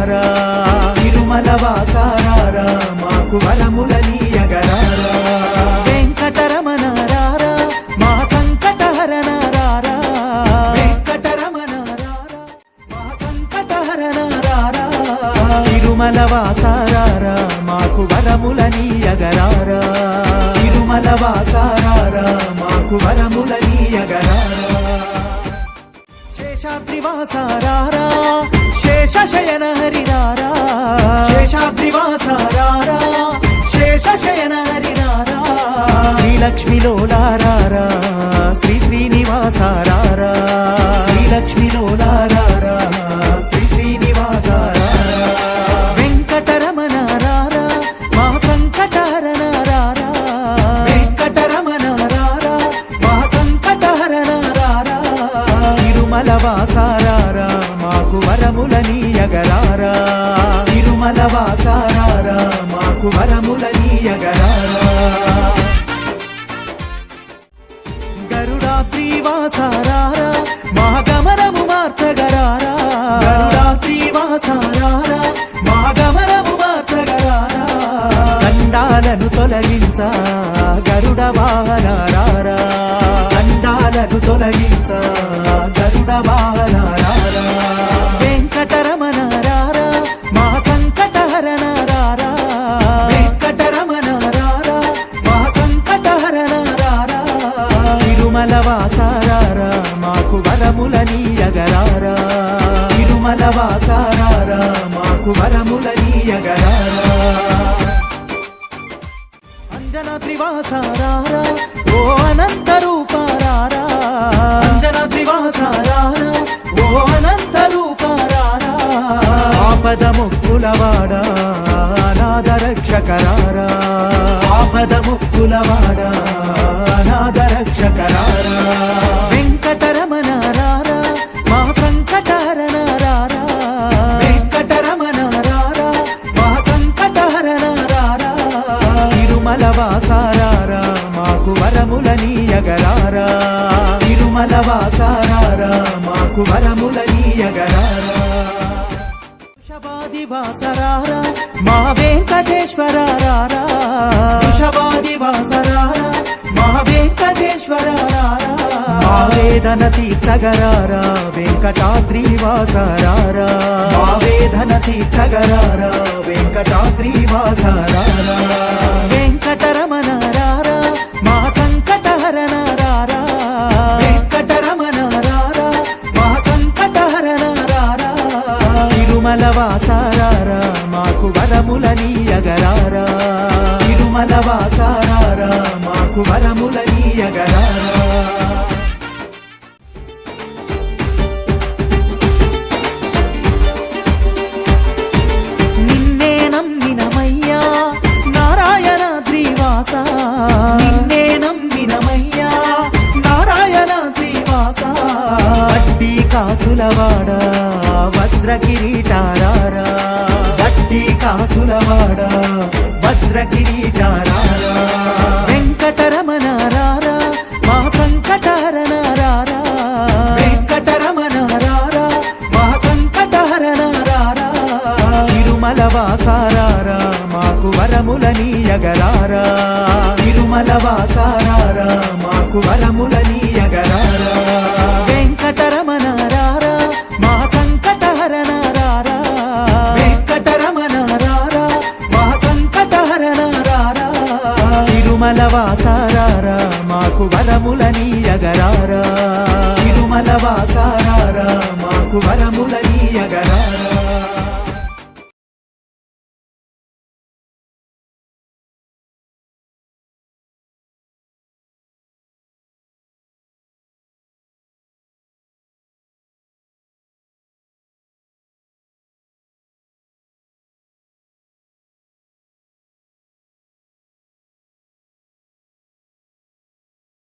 నీయగరారా తిరుమల వాసారారా మాకు వరములనీయగరారా వెంకటరమణ రారా మా సంకటహరణ రారా వెంకటరమణ రారా మా సంకటహరణ రారా తిరుమల వాసారారా మాకు వరములనీయగరారా తిరుమల వాసారారా మాకు వరములనీయగరారా శేషాద్రివాసారారా శేషశయన హరిరారా శేషాద్రివాసారారా శేషశయన హరిరారా శ్రీలక్ష్మిలోలారారా శ్రీ శ్రీనివాసారారా శ్రీలక్ష్మిలోలారారా శ్రీ శ్రీనివాసారారా వెంకటరమణ రారా మా సంకటహరణ రారా వెంకటరమణ రారా మా సంకటహరణ రారా తిరుమల వాసారారా మాకు వరములనీయగరారా తిరుమల వాసారారా మాకు వరములనీయగరారా గరుడాద్రి వాసారారా మా గమనము మార్చగరారా గరుడాద్రి వాసారారా మా గమనము మార్చగరారా దండాలను తొలగించ గరుడ వాహనారారా దండాలను తొలగించ గరుడ వాహనారారా వెంకటరమణ రారా మా సంకటహరణ రారా వెంకటరమణ రారా మా సంకటహరణ రారా తిరుమల వాసారారా మాకు వరములనీయగరారా తిరుమల వాసారారా మాకు వరములనీయగరారా అంజనాద్రివాసారారా ఓ అనంత రూపారారా అంజనాద్రివాసారారా ఓ అనంత రూపారారా ఆపద ముక్కులవాడా అనాథ రక్షకరారా ఆపద ముక్కులవాడా అనాథ రక్షకరారా వెంకటరమణ రారా మా సంకటహరణ రారా వెంకటరమణ రారా మా సంకటహరణ రారా తిరుమల వాసారారా మాకు వరములనీయగరారా తిరుమల వాసారారా మాకు వరములనీయగరారా వృషభాది వాసరారా మా వెంకటేశ్వరారా వృషభాది వాసరారా మా వెంకటేశ్వరారా మా వేదన తీర్చగరారా వెంకటాద్రి వాసరారా మా వేదన తీర్చగరారా వెంకటాద్రి వాసరారా వెంకటరమణ రారా మా సంకటహరణ రారా వెంకటరమణ రారా మా సంకటహరణ రారా తిరుమల వాసారారా మాకు వరములనీయగరారా తిరుమల వాసారారా మాకు వరములనీయగరారా నిన్నే నమ్మినమయ్యా నారాయణాద్రివాస నిన్నే నమ్మినమయ్యా నారాయణాద్రివాస వడ్డీ కాసులవాడా వజ్ర కిరీటారారా వడ్డీ కాసులవాడా వజ్ర కిరీటారారా వెంకటరమణ రారా మా సంకటహరణ రారా వెంకటరమణ రారా మా సంకటహరణ రారా తిరుమల వాసారారా మాకు వరములనీయగరారా తిరుమల వాసారారా మాకు వరములనీయగరారా వెంకటరమణ రారా మా సంకటహరణ రారా వెంకటరమణ రారా మా సంకటహరణ రారా తిరుమల వాసారారా మాకు వరములనీయగరారా